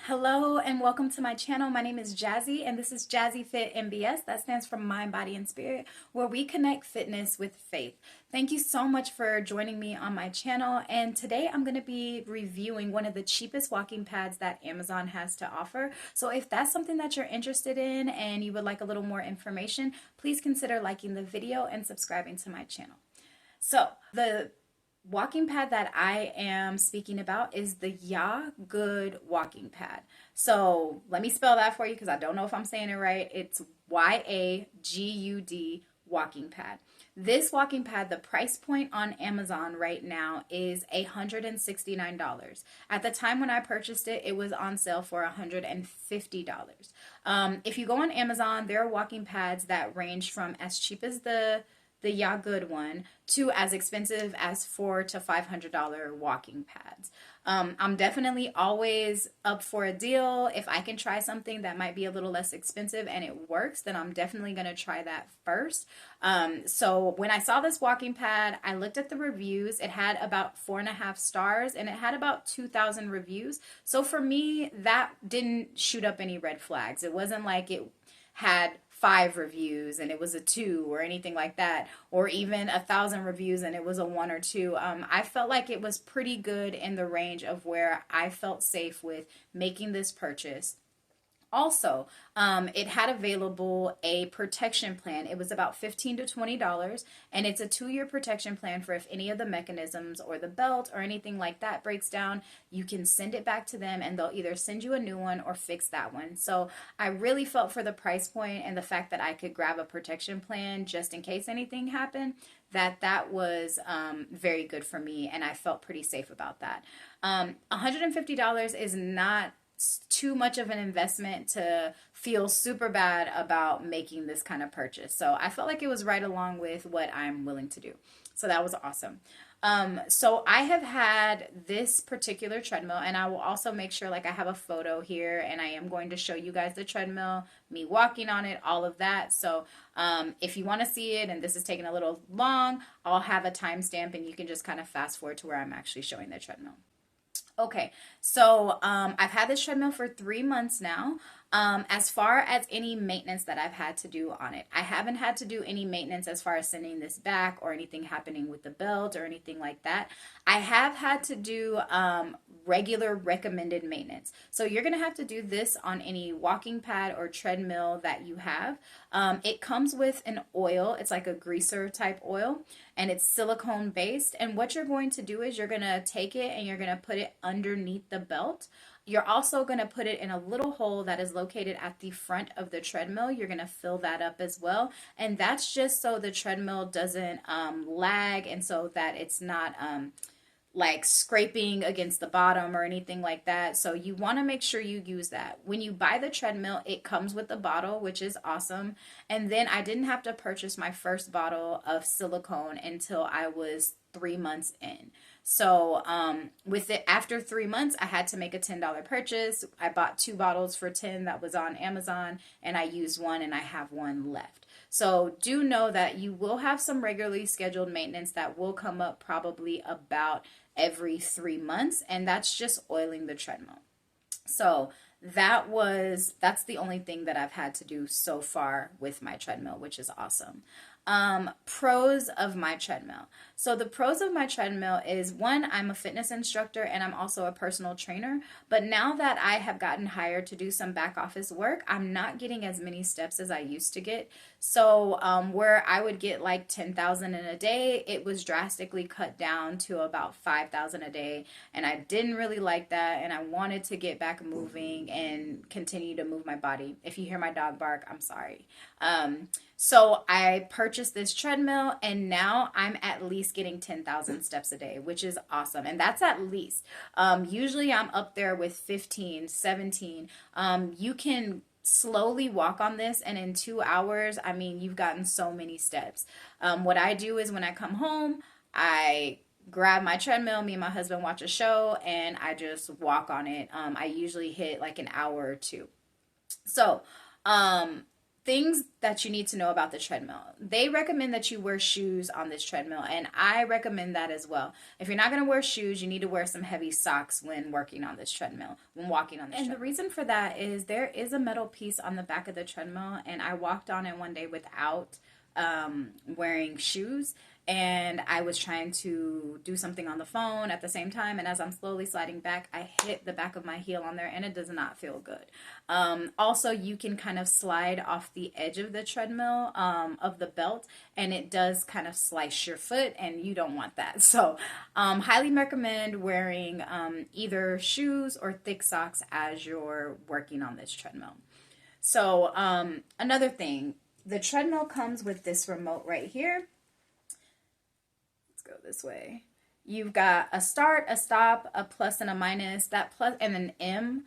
Hello and welcome to my channel. My name is Jazzy and this is Jazzy Fit MBS. That stands for Mind, Body, and Spirit, where we connect fitness with faith. Thank you so much for joining me on my channel. And today I'm going to be reviewing one of the cheapest walking pads that Amazon has to offer. So if that's something that you're interested in and you would like a little more information, please consider liking the video and subscribing to my channel. So the walking pad that I am speaking about is the YAGUD walking pad. So let me spell that for you because I don't know if I'm saying it right. It's YAGUD walking pad. This walking pad, the price point on Amazon right now is $169. At the time when I purchased it, it was on sale for $150. If you go on Amazon, there are walking pads that range from as cheap as the YAGUD one to as expensive as $400 to $500 walking pads. I'm definitely always up for a deal. If I can try something that might be a little less expensive and it works, then I'm definitely going to try that first. So when I saw this walking pad, I looked at the reviews. It had about 4.5 stars and it had about 2,000 reviews. So for me, that didn't shoot up any red flags. It wasn't like it had 5 reviews and it was a 2 or anything like that, or even 1,000 reviews and it was a 1 or 2. I felt like it was pretty good in the range of where I felt safe with making this purchase. Also, it had available a protection plan. It was about $15 to $20, and it's a 2-year protection plan for if any of the mechanisms or the belt or anything like that breaks down, you can send it back to them and they'll either send you a new one or fix that one. So I really felt for the price point and the fact that I could grab a protection plan just in case anything happened, that was very good for me, and I felt pretty safe about that. $150 is not too much of an investment to feel super bad about making this kind of purchase. So I felt like it was right along with what I'm willing to do. So that was awesome. So I have had this particular treadmill, and I will also make sure like I have a photo here, and I am going to show you guys the treadmill, me walking on it, all of that. So if you want to see it and this is taking a little long, I'll have a timestamp and you can just kind of fast forward to where I'm actually showing the treadmill. Okay, so I've had this treadmill for 3 months now. As far as any maintenance that I've had to do on it, I haven't had to do any maintenance as far as sending this back or anything happening with the belt or anything like that. I have had to do regular recommended maintenance. So you're going to have to do this on any walking pad or treadmill that you have. It comes with an oil. It's like a greaser type oil, and it's silicone based. And what you're going to do is you're going to take it and you're going to put it underneath the belt. You're also going to put it in a little hole that is located at the front of the treadmill. You're going to fill that up as well. And that's just so the treadmill doesn't lag, and so that it's not like scraping against the bottom or anything like that. So you want to make sure you use that. When you buy the treadmill, it comes with a bottle, which is awesome. And then I didn't have to purchase my first bottle of silicone until I was 3 months in. So with it, after 3 months, I had to make a $10 purchase. I bought 2 bottles for 10 that was on Amazon, and I used one and I have one left. So do know that you will have some regularly scheduled maintenance that will come up probably about every 3 months, and that's just oiling the treadmill. So that's the only thing that I've had to do so far with my treadmill, which is awesome. Pros of my treadmill. So the pros of my treadmill is, one, I'm a fitness instructor and I'm also a personal trainer. But now that I have gotten hired to do some back office work, I'm not getting as many steps as I used to get. So where I would get like 10,000 in a day, it was drastically cut down to about 5,000 a day. And I didn't really like that. And I wanted to get back moving and continue to move my body. If you hear my dog bark, I'm sorry. So I purchased this treadmill, and now I'm at least getting 10,000 steps a day, which is awesome. And that's at least. Usually I'm up there with 15, 17. You can slowly walk on this, and in 2 hours, I mean, you've gotten so many steps. What I do is when I come home, I grab my treadmill, me and my husband watch a show, and I just walk on it. I usually hit like an hour or 2. So, things that you need to know about the treadmill. They recommend that you wear shoes on this treadmill, and I recommend that as well. If you're not going to wear shoes, you need to wear some heavy socks when working on this treadmill, when walking on this treadmill. And the reason for that is there is a metal piece on the back of the treadmill, and I walked on it one day without wearing shoes, and I was trying to do something on the phone at the same time, and as I'm slowly sliding back, I hit the back of my heel on there, and it does not feel good. Also, you can kind of slide off the edge of the treadmill, of the belt, and it does kind of slice your foot, and you don't want that. So highly recommend wearing either shoes or thick socks as you're working on this treadmill. So another thing, the treadmill comes with this remote right here. Go this way. You've got a start, a stop, a plus and a minus, that plus and an M.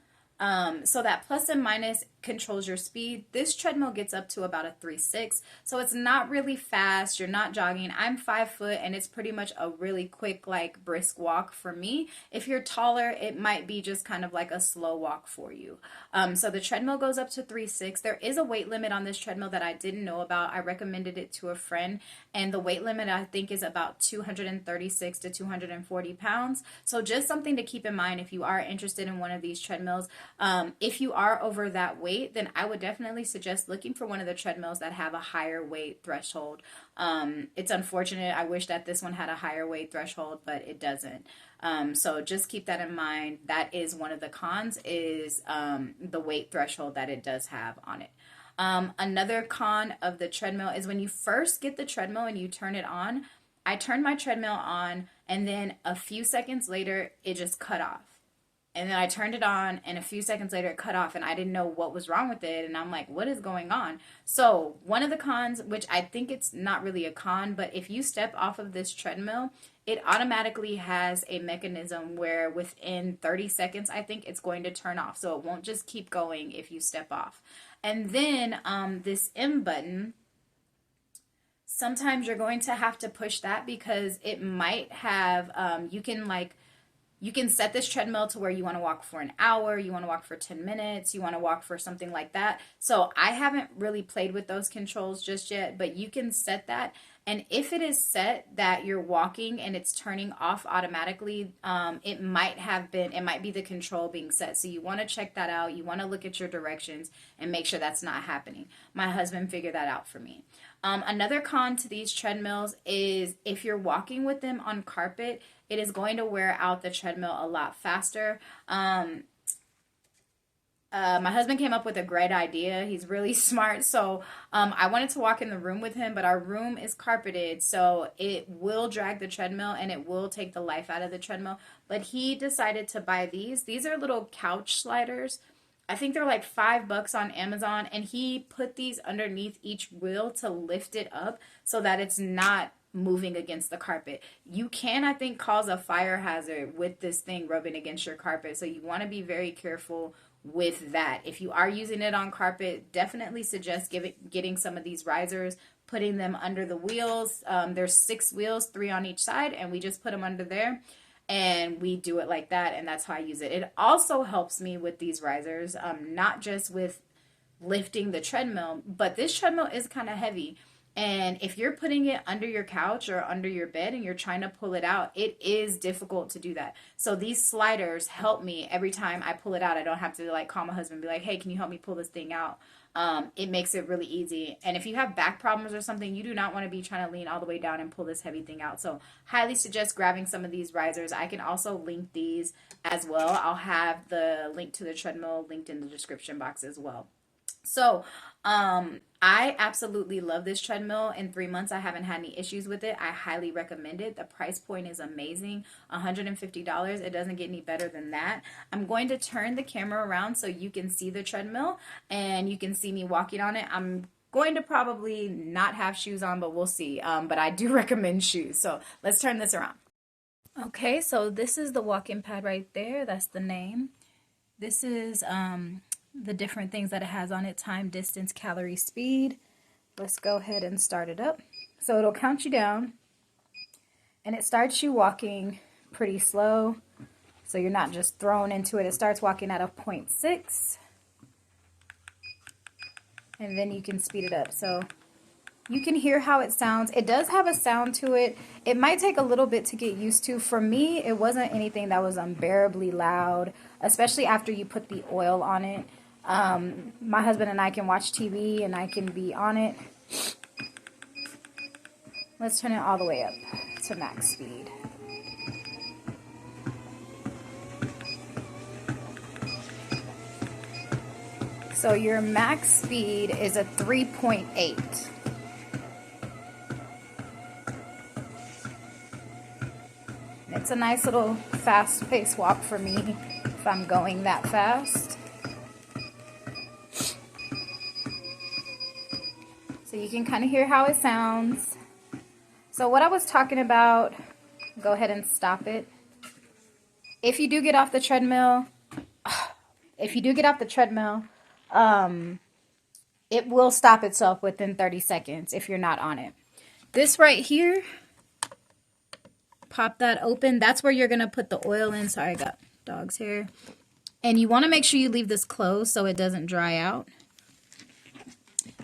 So that plus and minus controls your speed. This treadmill gets up to about a 3.6, so it's not really fast. You're not jogging. I'm 5 foot, and it's pretty much a really quick, like, brisk walk for me. If you're taller, it might be just kind of like a slow walk for you. So the treadmill goes up to 3.6. There is a weight limit on this treadmill that I didn't know about. I recommended it to a friend, and the weight limit I think is about 236 to 240 pounds. So just something to keep in mind if you are interested in one of these treadmills. If you are over that weight, then I would definitely suggest looking for one of the treadmills that have a higher weight threshold. It's unfortunate. I wish that this one had a higher weight threshold, but it doesn't. So just keep that in mind. That is one of the cons, is the weight threshold that it does have on it. Another con of the treadmill is when you first get the treadmill and you turn it on. I turned my treadmill on, and then a few seconds later, it just cut off. And then I turned it on, and a few seconds later it cut off, and I didn't know what was wrong with it. And I'm like, what is going on? So one of the cons, which I think it's not really a con, but if you step off of this treadmill, it automatically has a mechanism where within 30 seconds, I think it's going to turn off. So it won't just keep going if you step off. And then this M button, sometimes you're going to have to push that because it might have, you can set this treadmill to where you want to walk for an hour, you want to walk for 10 minutes, you want to walk for something like that. So I haven't really played with those controls just yet, but you can set that. And if it is set that you're walking and it's turning off automatically, it might be the control being set. So you want to check that out. You want to look at your directions and make sure that's not happening. My husband figured that out for me. Another con to these treadmills is if you're walking with them on carpet, it is going to wear out the treadmill a lot faster. My husband came up with a great idea. He's really smart. So I wanted to walk in the room with him, but our room is carpeted, so it will drag the treadmill and it will take the life out of the treadmill. But he decided to buy these. These are little couch sliders. I think they're like $5 on Amazon, and he put these underneath each wheel to lift it up so that it's not moving against the carpet. You can, I think, cause a fire hazard with this thing rubbing against your carpet, so you want to be very careful with that. If you are using it on carpet, definitely suggest getting some of these risers, putting them under the wheels. There's 6 wheels, 3 on each side, and we just put them under there. And we do it like that, and that's how I use it. It also helps me with these risers, not just with lifting the treadmill, but this treadmill is kind of heavy. And if you're putting it under your couch or under your bed and you're trying to pull it out, it is difficult to do that. So these sliders help me every time I pull it out. I don't have to like call my husband and be like, hey, can you help me pull this thing out? It makes it really easy. And if you have back problems or something, you do not want to be trying to lean all the way down and pull this heavy thing out. So highly suggest grabbing some of these risers. I can also link these as well. I'll have the link to the treadmill linked in the description box as well. So I absolutely love this treadmill. In 3 months, I haven't had any issues with it. I highly recommend it. The price point is amazing, $150. It doesn't get any better than that. I'm going to turn the camera around so you can see the treadmill and you can see me walking on it. I'm going to probably not have shoes on, but we'll see. But I do recommend shoes. So let's turn this around. Okay, so this is the walking pad right there. That's the name. This is the different things that it has on it: time, distance, calorie, speed. Let's go ahead and start it up. So it'll count you down, and it starts you walking pretty slow, so you're not just thrown into it. It starts walking at a 0.6. and then you can speed it up. So you can hear how it sounds. It does have a sound to it. It might take a little bit to get used to. For me, it wasn't anything that was unbearably loud, especially after you put the oil on it. My husband and I can watch TV and I can be on it. Let's turn it all the way up to max speed. So your max speed is a 3.8. It's a nice little fast-paced walk for me if I'm going that fast. So you can kind of hear how it sounds. So what I was talking about, go ahead and stop it. If you do get off the treadmill, it will stop itself within 30 seconds if you're not on it. This right here, pop that open. That's where you're going to put the oil in. Sorry, I got dog's hair. And you want to make sure you leave this closed so it doesn't dry out.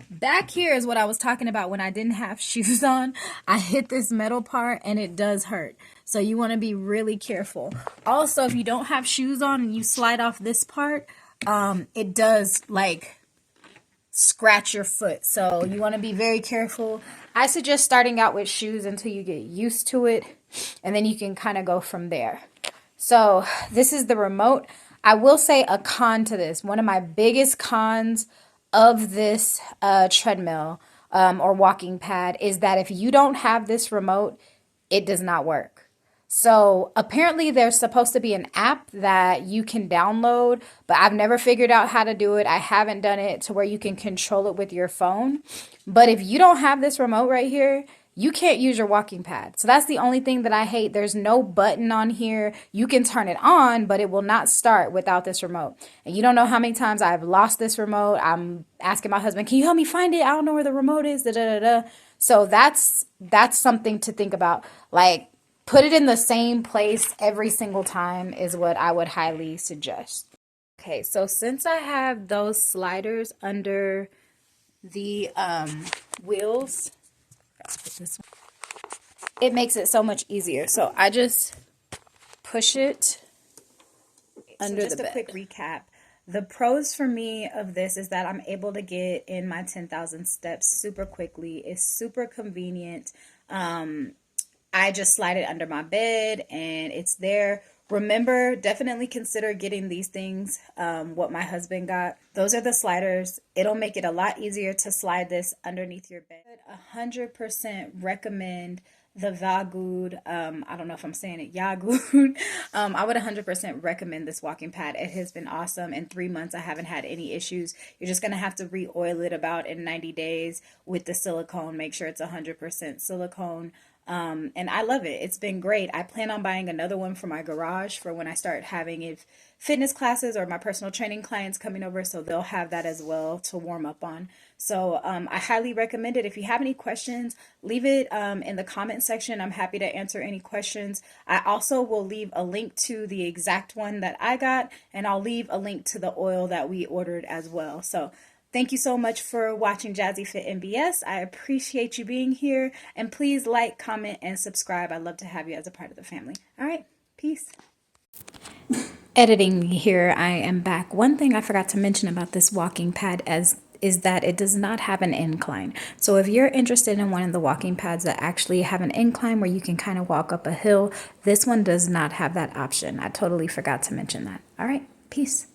Back here is what I was talking about when I didn't have shoes on. I hit this metal part and it does hurt. So you want to be really careful. Also, if you don't have shoes on and you slide off this part, it does like scratch your foot. So you want to be very careful. I suggest starting out with shoes until you get used to it, and then you can kind of go from there. So this is the remote. I will say a con to this. One of my biggest cons of this treadmill or walking pad is that if you don't have this remote, it does not work. So apparently there's supposed to be an app that you can download, but I've never figured out how to do it. I haven't done it to where you can control it with your phone. But if you don't have this remote right here, you can't use your walking pad. So that's the only thing that I hate. There's no button on here. You can turn it on, but it will not start without this remote. And you don't know how many times I've lost this remote. I'm asking my husband, can you help me find it? I don't know where the remote is. Da, da, da, da. So that's something to think about. Like, put it in the same place every single time is what I would highly suggest. Okay, so since I have those sliders under the wheels, it makes it so much easier. So I just push it under the bed. Just a quick recap. The pros for me of this is that I'm able to get in my 10,000 steps super quickly. It's super convenient. I just slide it under my bed and it's there. Remember, definitely consider getting these things, what my husband got. Those are the sliders. It'll make it a lot easier to slide this underneath your bed. 100% recommend the YAGUD. I don't know if I'm saying it, YAGUD. I would 100% recommend this walking pad. It has been awesome. In 3 months, I haven't had any issues. You're just going to have to re-oil it about in 90 days with the silicone. Make sure it's 100% silicone. And I love it. It's been great. I plan on buying another one for my garage for when I start having fitness classes or my personal training clients coming over, so they'll have that as well to warm up on. So I highly recommend it. If you have any questions, leave it in the comment section. I'm happy to answer any questions. I also will leave a link to the exact one that I got, and I'll leave a link to the oil that we ordered as well. So thank you so much for watching Jazzy Fit MBS. I appreciate you being here. And please like, comment, and subscribe. I'd love to have you as a part of the family. All right. Peace. Editing here, I am back. One thing I forgot to mention about this walking pad is that it does not have an incline. So if you're interested in one of the walking pads that actually have an incline where you can kind of walk up a hill, this one does not have that option. I totally forgot to mention that. All right. Peace.